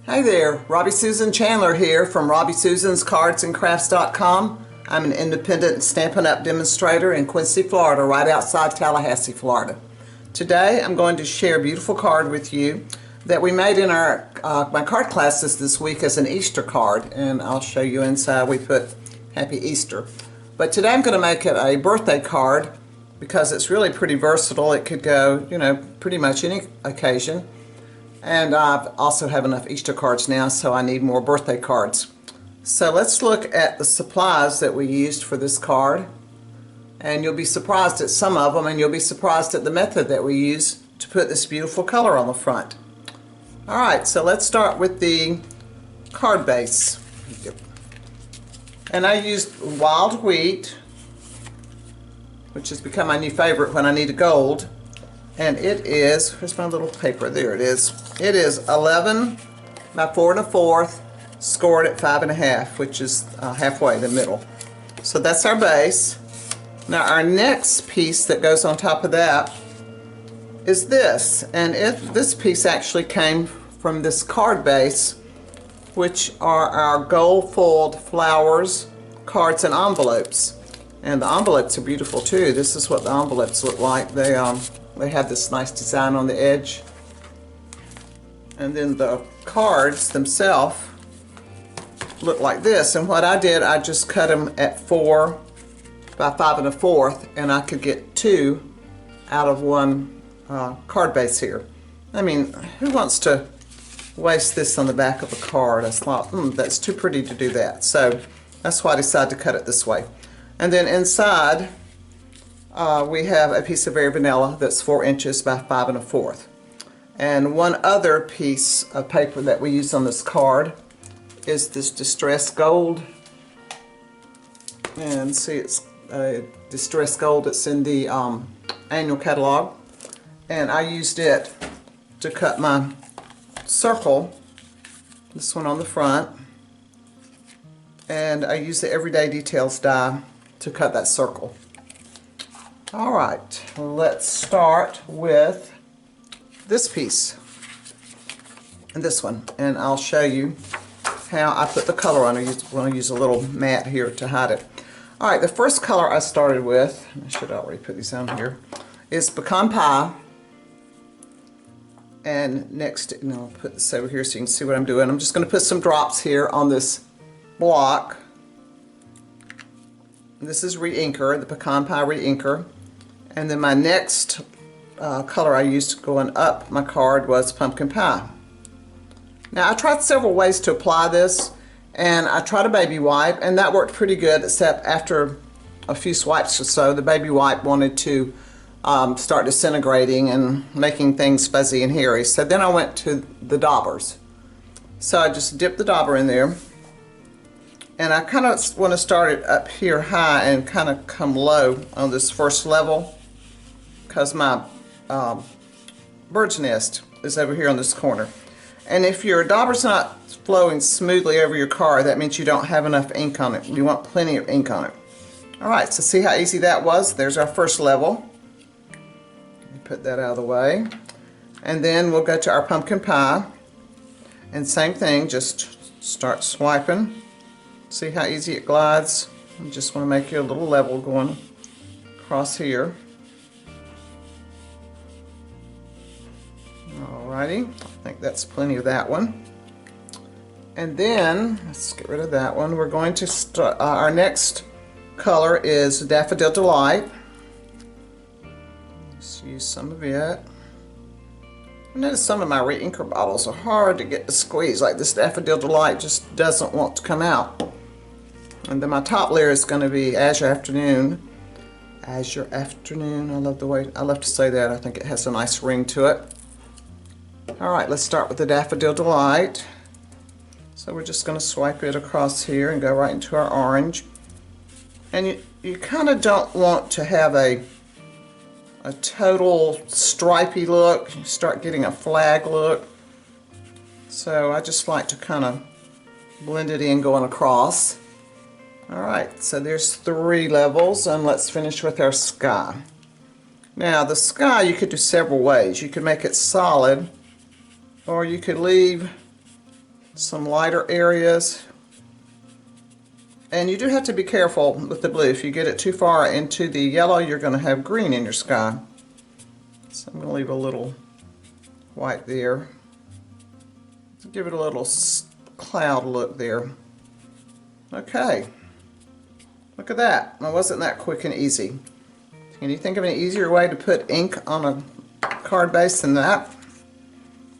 Hi there, Robbie Susan Chandler here from RobbieSusansCardsandCrafts.com. I'm an independent Stampin' Up! Demonstrator in Quincy, Florida, right outside Tallahassee, Florida. Today I'm going to share a beautiful card with you that we made in our my card classes this week as an Easter card, and I'll show you inside. We put Happy Easter. But today I'm going to make it a birthday card because it's really pretty versatile. It could go, pretty much any occasion. And I also have enough Easter cards now, so I need more birthday cards. So let's look at the supplies that we used for this card. And you'll be surprised at some of them, and you'll be surprised at the method that we use to put this beautiful color on the front. Alright, so let's start with the card base. And I used wild wheat, which has become my new favorite when I need a gold. And it is, where's my little paper? There it is. It is 11 by 4 1/4, scored at 5 1/2, which is halfway, the middle. So that's our base. Now our next piece that goes on top of that is this. And this piece actually came from this card base, which are our gold foiled flowers, cards, and envelopes. And the envelopes are beautiful too. This is what the envelopes look like. They have this nice design on the edge. And then the cards themselves look like this. And what I did, I just cut them at 4 by 5 1/4, and I could get 2 out of one card base here. I mean, who wants to waste this on the back of a card? I thought, that's too pretty to do that. So that's why I decided to cut it this way. And then inside, we have a piece of Very Vanilla that's 4 inches by 5 1/4. And one other piece of paper that we use on this card is this distressed gold. And see, it's distressed gold. It's in the annual catalog. And I used it to cut my circle, this one on the front. And I used the Everyday Details die to cut that circle. Alright, let's start with this piece and this one, and I'll show you how I put the color on. I'm going to use a little mat here to hide it. Alright, the first color I started with, I should already put these on here, is Pecan Pie. And next, and I'll put this over here so you can see what I'm doing. I'm just going to put some drops here on this block. This is Re-Inker, the Pecan Pie Re-Inker. And then my next color I used going up my card was Pumpkin Pie. Now I tried several ways to apply this, and I tried a baby wipe, and that worked pretty good, except after a few swipes or so the baby wipe wanted to start disintegrating and making things fuzzy and hairy. So then I went to the daubers. So I just dipped the dauber in there, and I kind of want to start it up here high and kind of come low on this first level, because my bird's nest is over here on this corner. And if your dauber's not flowing smoothly over your card, that means you don't have enough ink on it. You want plenty of ink on it. Alright, so see how easy that was? There's our first level. Put that out of the way. And then we'll go to our Pumpkin Pie. And same thing, just start swiping. See how easy it glides? I just want to make you a little level going across here. Alrighty, I think that's plenty of that one. And then, let's get rid of that one. We're going to start, our next color is Daffodil Delight. Let's use some of it. I noticed some of my Re-Inker bottles are hard to get to squeeze, like this Daffodil Delight just doesn't want to come out. And then my top layer is going to be Azure Afternoon. Azure Afternoon, I love to say that. I think it has a nice ring to it. Alright, let's start with the Daffodil Delight. So we're just going to swipe it across here and go right into our orange. And you kind of don't want to have a total stripy look. You start getting a flag look. So I just like to kind of blend it in going across. Alright, so there's 3 levels, and let's finish with our sky. Now the sky you could do several ways. You could make it solid, or you could leave some lighter areas. And you do have to be careful with the blue. If you get it too far into the yellow, you're going to have green in your sky. So I'm going to leave a little white there. Give it a little cloud look there. Okay. Look at that. Now, wasn't that quick and easy? Can you think of an easier way to put ink on a card base than that?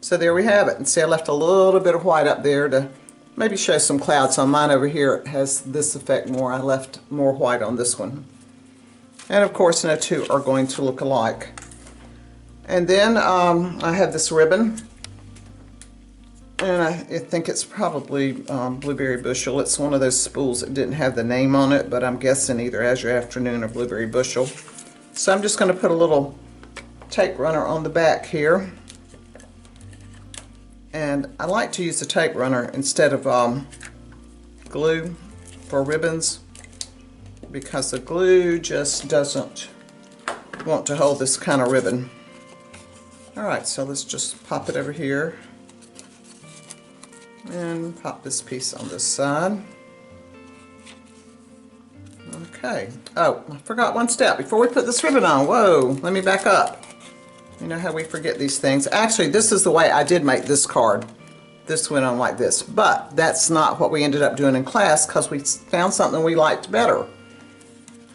So there we have it. And see, I left a little bit of white up there to maybe show some clouds. On mine over here, it has this effect more. I left more white on this one. And of course, no two are going to look alike. And then I have this ribbon. And I think it's probably Blueberry Bushel. It's one of those spools that didn't have the name on it, but I'm guessing either Azure Afternoon or Blueberry Bushel. So I'm just going to put a little tape runner on the back here. And I like to use the tape runner instead of glue for ribbons, because the glue just doesn't want to hold this kind of ribbon. Alright, so let's just pop it over here and pop this piece on this side. Okay. Oh, I forgot one step before we put this ribbon on. Whoa, let me back up. You know how we forget these things. Actually, this is the way I did make this card. This went on like this, but that's not what we ended up doing in class because we found something we liked better.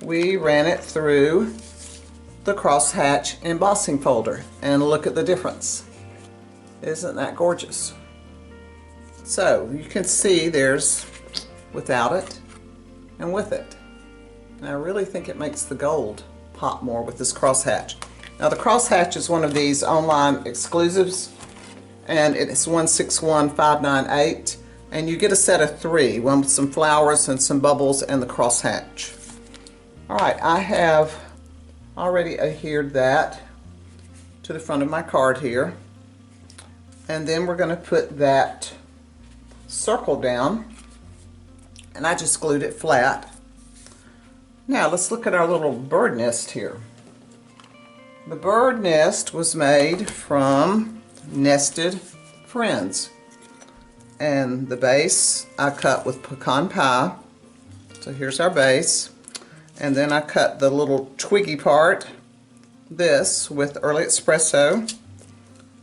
We ran it through the crosshatch embossing folder, and look at the difference. Isn't that gorgeous? So you can see there's without it and with it. And I really think it makes the gold pop more with this crosshatch. Now the crosshatch is one of these online exclusives, and it's 161598, and you get a set of 3, one with some flowers and some bubbles and the crosshatch. Alright, I have already adhered that to the front of my card here, and then we're going to put that circle down, and I just glued it flat. Now let's look at our little bird nest here. The bird nest was made from nested friends, and the base I cut with pecan pie. So here's our base, and then I cut the little twiggy part, this, with early espresso,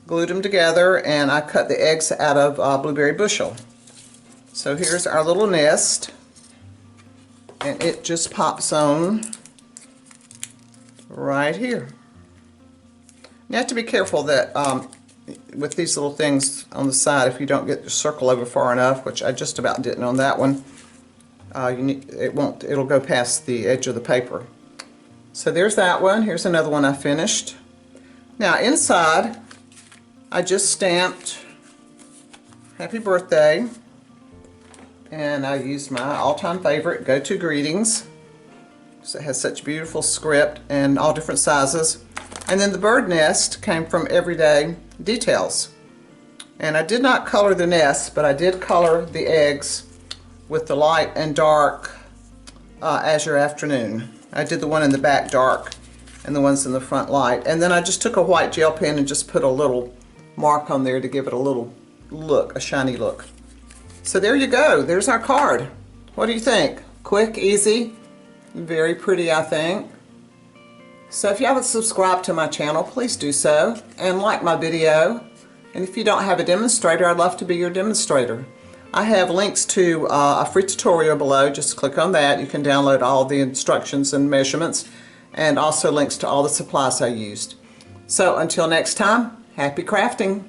glued them together, and I cut the eggs out of Blueberry Bushel. So here's our little nest, and it just pops on right here. You have to be careful that with these little things on the side, if you don't get the circle over far enough, which I just about didn't on that one, it'll go past the edge of the paper. So there's that one. Here's another one I finished. Now inside, I just stamped Happy Birthday, and I used my all-time favorite, Go-To Greetings. So it has such beautiful script and all different sizes. And then the bird nest came from Everyday Details. And I did not color the nest, but I did color the eggs with the light and dark Azure Afternoon. I did the one in the back dark and the ones in the front light. And then I just took a white gel pen and just put a little mark on there to give it a little look, a shiny look. So there you go. There's our card. What do you think? Quick, easy, very pretty, I think. So if you haven't subscribed to my channel, please do so, and like my video. And if you don't have a demonstrator, I'd love to be your demonstrator. I have links to a free tutorial below. Just click on that. You can download all the instructions and measurements, and also links to all the supplies I used. So until next time, happy crafting!